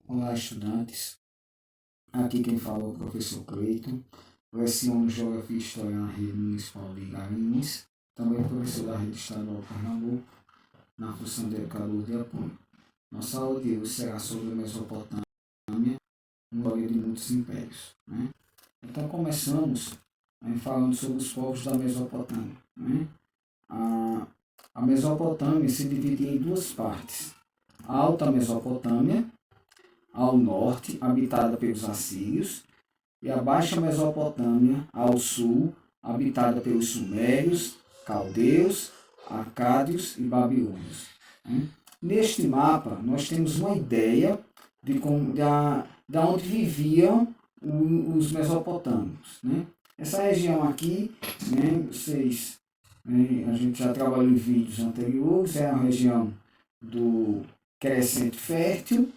Olá, estudantes. Aqui quem fala é o professor Cleiton. Leciono Geografia e História na Rede Municipal de Garanhuns. Também professor da Rede Estadual Pernambuco, na função de educador de apoio. Nossa aula de hoje será sobre a Mesopotâmia, história de muitos impérios. Então, começamos falando sobre os povos da Mesopotâmia. A Mesopotâmia se divide em duas partes. A Alta Mesopotâmia, ao norte, habitada pelos assírios, e a Baixa Mesopotâmia, ao sul, habitada pelos sumérios, caldeus, acádios e babilônios. Neste mapa, nós temos uma ideia de onde viviam os mesopotâmicos. Essa região aqui, a gente já trabalhou em vídeos anteriores, é a região do Crescente Fértil,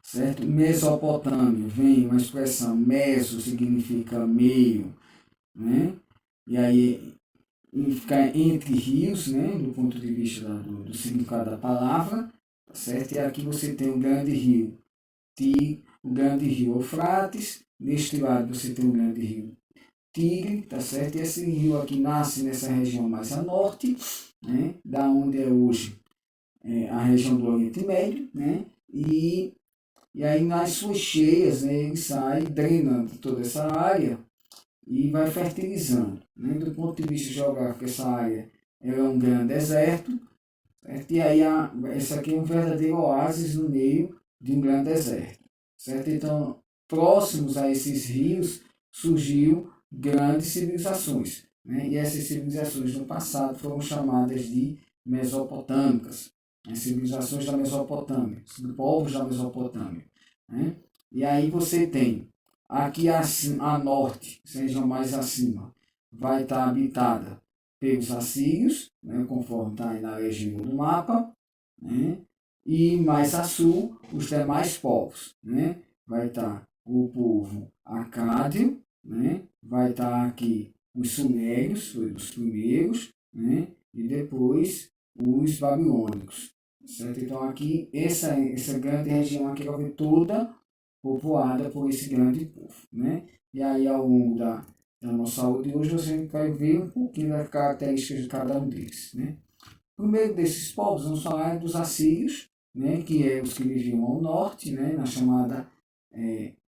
certo? Mesopotâmia vem uma expressão meso, significa meio, e aí fica entre rios, do ponto de vista do significado da palavra, certo? E aqui você tem o grande rio o grande rio Eufrates, neste lado você tem o grande rio Tigre, tá certo? E esse rio aqui nasce nessa região mais a norte, da onde é hoje a região do Oriente Médio, e aí nas suas cheias, ele sai drenando toda essa área e vai fertilizando. Do ponto de vista geográfico, essa área é um grande deserto, certo? E aí esse aqui é um verdadeiro oásis no meio de um grande deserto, certo? Então, próximos a esses rios surgiu grandes civilizações, e essas civilizações no passado foram chamadas de mesopotâmicas, as civilizações da Mesopotâmia, os povos da Mesopotâmia. E aí você tem aqui a norte, seja mais acima, vai estar habitada pelos assírios, conforme está aí na legenda do mapa, e mais a sul, os demais povos. Vai estar o povo acádio, vai estar aqui os sumérios, foi dos primeiros, e depois os babilônicos. Certo? Então aqui, essa grande região aqui vai ver toda povoada por esse grande povo. E aí ao longo da nossa aula de hoje você vai ver um pouquinho das características de cada um deles. O primeiro desses povos, vamos falar dos assírios, que é os que viviam ao norte, na chamada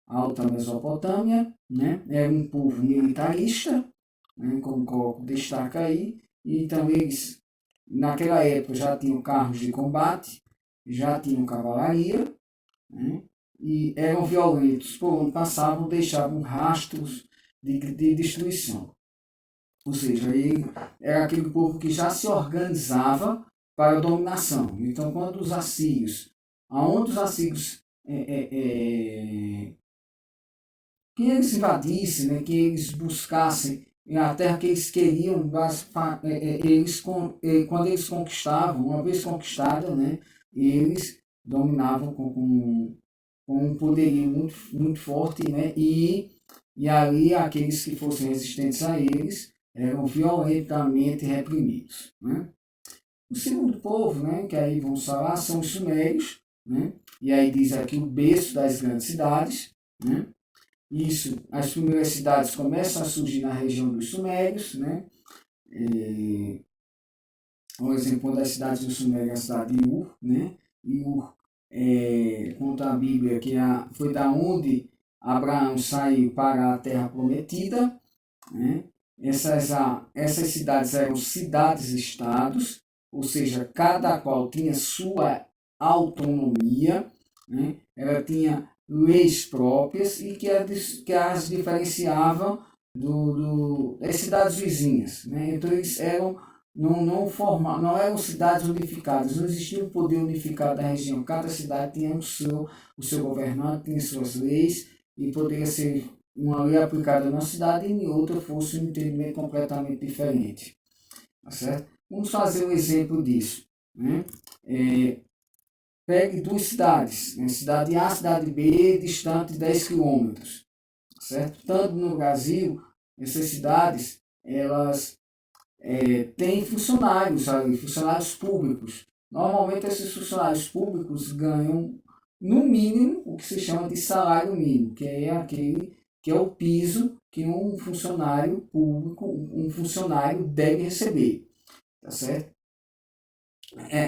Alta Mesopotâmia. Era um povo militarista, como coloco destaca aí, e também eles, naquela época, já tinham carros de combate, já tinham cavalaria, e eram violentos, por onde passavam, deixavam rastros de destruição. Ou seja, ele era aquele povo que já se organizava para a dominação. Então, quando os assírios, aonde os assírios que eles invadissem, que eles buscassem a terra que eles queriam, quando eles conquistavam, uma vez conquistada, eles dominavam com um poderio muito, muito forte, e ali aqueles que fossem resistentes a eles eram violentamente reprimidos. O segundo povo, que aí vamos falar, são os sumérios, e aí diz aqui o berço das grandes cidades. Isso, as primeiras cidades começam a surgir na região dos sumérios. Um exemplo, uma das cidades dos sumérios é a cidade de Ur. E Ur, conta a Bíblia que foi da onde Abraão saiu para a terra prometida. Essas cidades eram cidades-estados, ou seja, cada qual tinha sua autonomia, ela tinha leis próprias e que as diferenciavam das cidades vizinhas. Então eles não eram cidades unificadas, não existia um poder unificado da região, cada cidade tinha o seu governante, tinha suas leis, e poderia ser uma lei aplicada na cidade e em outra fosse um entendimento completamente diferente. Tá certo? Vamos fazer um exemplo disso. Pegue duas cidades, cidade A e cidade B, distante 10 quilômetros. Certo? Tanto no Brasil, essas cidades elas têm funcionários ali, funcionários públicos. Normalmente esses funcionários públicos ganham no mínimo, o que se chama de salário mínimo, que é aquele que é o piso que um funcionário público, um funcionário deve receber, tá certo?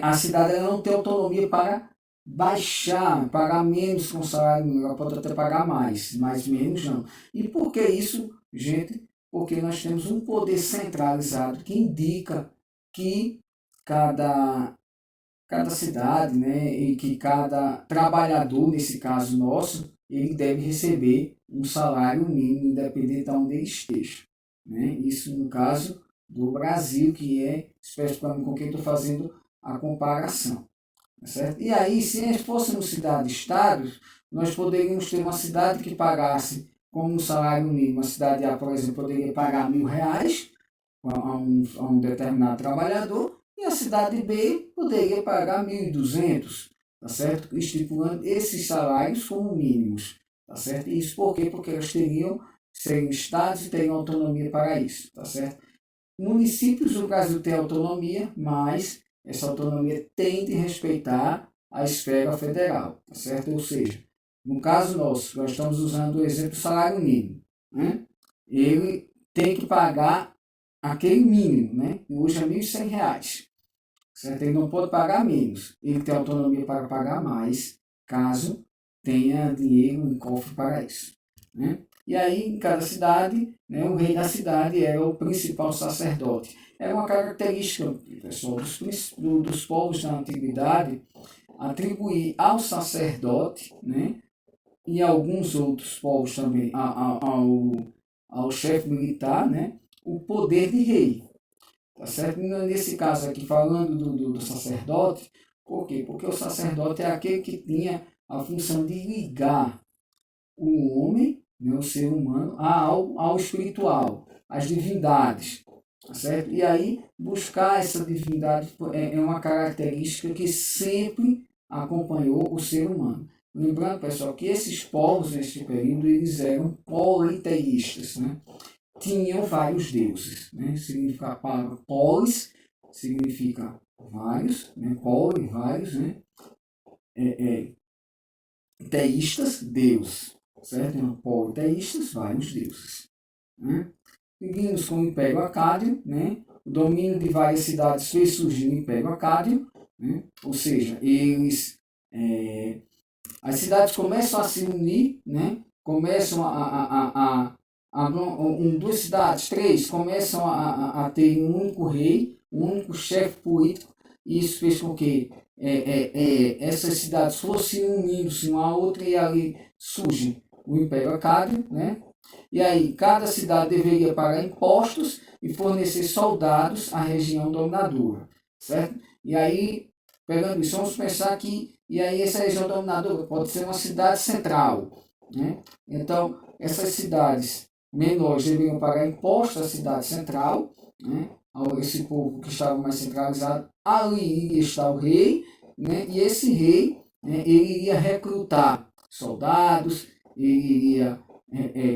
A cidade ela não tem autonomia para baixar, pagar menos com o salário mínimo, ela pode até pagar mais, mas menos não. E por que isso, gente? Porque nós temos um poder centralizado que indica que cada, cada cidade, né, e que cada trabalhador, nesse caso nosso, ele deve receber um salário mínimo, independente de onde ele esteja. Né? Isso no caso do Brasil, que é especificamente com quem estou fazendo a comparação. Tá certo? E aí, se fôssemos cidade-estados, nós poderíamos ter uma cidade que pagasse como um salário mínimo. A cidade A, por exemplo, poderia pagar R$ 1.000 a um determinado trabalhador, e a cidade B poderia pagar 1.200, tá certo? Estipulando esses salários como mínimos, tá certo? E isso por quê? Porque elas seriam estados e teriam autonomia para isso, tá certo? Municípios do Brasil têm autonomia, mas essa autonomia tem de respeitar a esfera federal, tá certo? Ou seja, no caso nosso, nós estamos usando o exemplo do salário mínimo, né? Ele tem que pagar aquele mínimo, né? E hoje é R$ 1.100, certo? Ele não pode pagar menos. Ele tem autonomia para pagar mais, caso tenha dinheiro em cofre para isso, né? E aí, em cada cidade, né, o rei da cidade era o principal sacerdote. Era uma característica, pessoal, dos povos da antiguidade, atribuir ao sacerdote, né, e alguns outros povos também, ao chefe militar, né, o poder de rei. Tá certo? Nesse caso aqui, falando do sacerdote, por quê? Porque o sacerdote é aquele que tinha a função de ligar o homem, né, o ser humano, ao espiritual, às divindades. Tá certo? E aí, buscar essa divindade é uma característica que sempre acompanhou o ser humano. Lembrando, pessoal, que esses povos, neste período, eles eram politeístas, né? Tinham vários deuses, né? Significa a palavra polis, significa vários, né? Poli, vários, né? Teístas, Deus, certo? Então, politeístas, vários deuses. Né? Seguimos com o Império Acádio, né? O domínio de várias cidades fez surgir o Império Acádio, né? Ou seja, as cidades começam a se unir, né? Começam duas cidades, três, começam a ter um único rei, um único chefe político, e isso fez com que essas cidades fossem unindo-se uma a outra, e ali surge o Império Acádio, né? E aí cada cidade deveria pagar impostos e fornecer soldados à região dominadora, certo? E aí, pegando isso, vamos pensar que, e aí essa região dominadora pode ser uma cidade central, né? Então, essas cidades menores deveriam pagar impostos à cidade central, né? Esse povo que estava mais centralizado, ali iria estar o rei, né? E esse rei, né, ele iria recrutar soldados, ele iria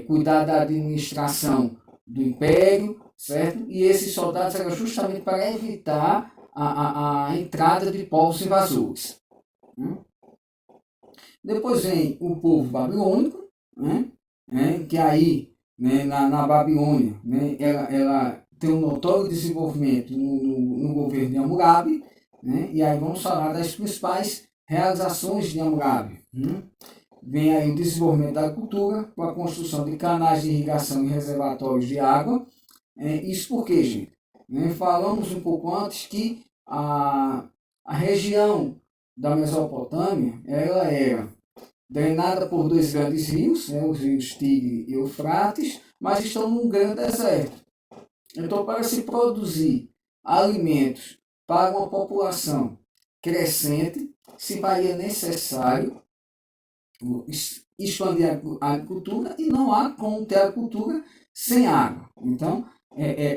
cuidar da administração do império, certo? E esses soldados eram justamente para evitar a entrada de povos invasores. Né? Depois vem o povo babilônico, né? Que aí, né, na Babilônia, né, ela tem um notório desenvolvimento no governo de Hammurabi, né? E aí vamos falar das principais realizações de Hammurabi. Vem aí o desenvolvimento da agricultura, com a construção de canais de irrigação e reservatórios de água. Isso porque, gente, né, falamos um pouco antes que a região da Mesopotâmia ela era drenada por dois grandes rios, né, os rios Tigre e Eufrates, mas estão num grande deserto. Então, para se produzir alimentos para uma população crescente, se faria necessário expandir a agricultura, e não há como ter agricultura sem água. Então,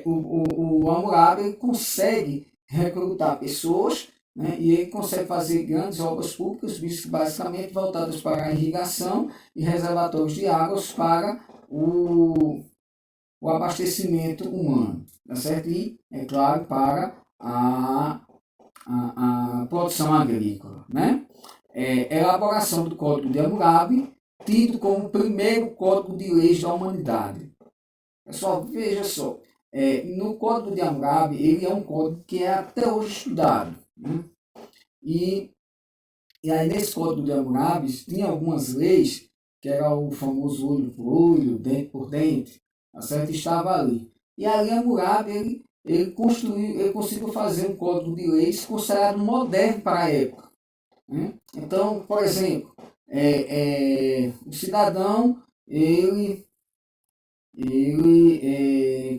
o Hammurabi consegue recrutar pessoas, né, e ele consegue fazer grandes obras públicas, basicamente voltadas para a irrigação e reservatórios de águas para o abastecimento humano, tá certo? E, é claro, para a produção agrícola, né? elaboração do Código de Hammurabi, tido como o primeiro código de leis da humanidade. Pessoal, veja só, no Código de Hammurabi, ele é um código que é até hoje estudado, né? E aí, nesse Código de Hammurabi, tinha algumas leis, que era o famoso olho por olho, dente por dente, tá certo? Estava ali. E ali Hammurabi, ele conseguiu fazer um código de leis considerado moderno para a época, né? Então, por exemplo, o cidadão, ele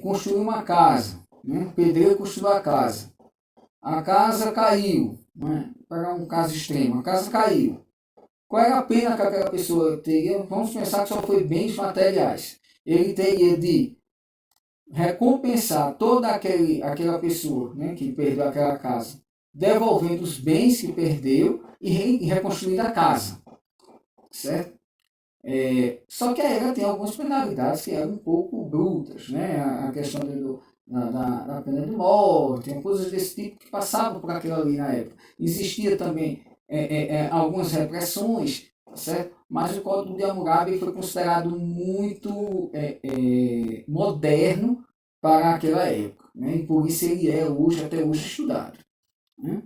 construiu uma casa, né? O pedreiro construiu a casa caiu, né? Vou pegar um caso extremo, a casa caiu. Qual era a pena que aquela pessoa teria? Vamos pensar que só foi bens materiais. Ele teria de recompensar toda aquela pessoa, né, que perdeu aquela casa, devolvendo os bens que perdeu e reconstruindo a casa, certo? Só que aí ela tem algumas penalidades que eram um pouco brutas, né? A questão da pena de morte, coisas desse tipo que passavam por aquilo ali na época. Existia também algumas repressões, tá certo? Mas o Código de Hammurabi foi considerado muito moderno para aquela época, né? E por isso ele é hoje, até hoje estudado, né?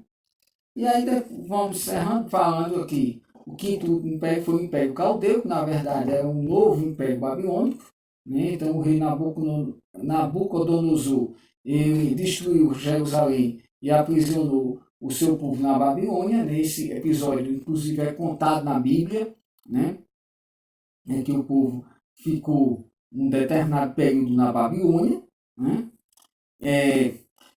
E aí vamos encerrando falando aqui. O quinto império foi o Império Caldeu, que na verdade era um novo Império Babilônico, né? Então o rei Nabucodonosor, ele destruiu Jerusalém e aprisionou o seu povo na Babilônia. Nesse episódio, inclusive, é contado na Bíblia, né? Que o povo ficou um determinado período na Babilônia, né?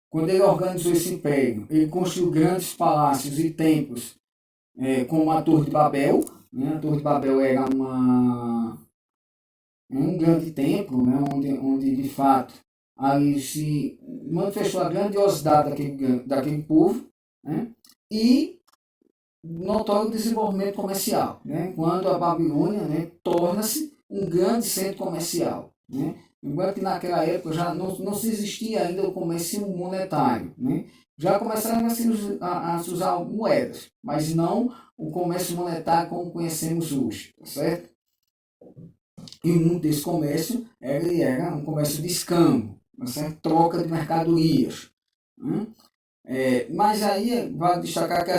Quando ele organizou esse império, ele construiu grandes palácios e templos, como a Torre de Babel, né? A Torre de Babel era um grande templo, né? onde de fato ali se manifestou a grandiosidade daquele povo, né? E notório desenvolvimento comercial, né? Quando a Babilônia, né, torna-se um grande centro comercial, né? Enquanto que naquela época já não se existia ainda o comércio monetário, né? Já começaram a se usar moedas, mas não o comércio monetário como conhecemos hoje, certo? E muito desse comércio era um comércio de escambo, certo? Troca de mercadorias, né? Mas aí vale destacar que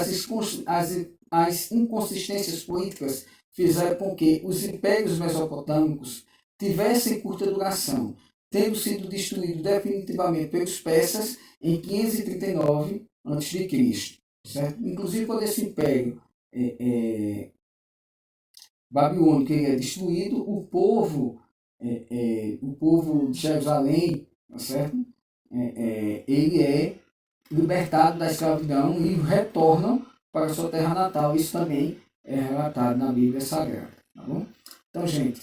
as inconsistências políticas fizeram com que os impérios mesopotâmicos tivessem curta duração, tendo sido destruídos definitivamente pelos persas em 539 a.C. Certo? Inclusive, quando esse império babilônico é destruído, o povo de Jerusalém, certo? Ele é libertado da escravidão e retornam para sua terra natal. Isso também é relatado na Bíblia Sagrada. Tá bom? Então, gente,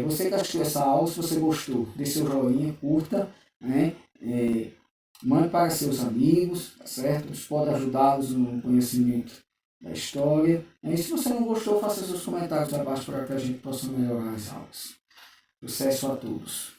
você que assistiu essa aula, se você gostou, dê seu joinha, curta, né? Mande para seus amigos, tá certo? Isso pode ajudá-los no conhecimento da história. E se você não gostou, faça seus comentários abaixo para que a gente possa melhorar as aulas. Sucesso a todos!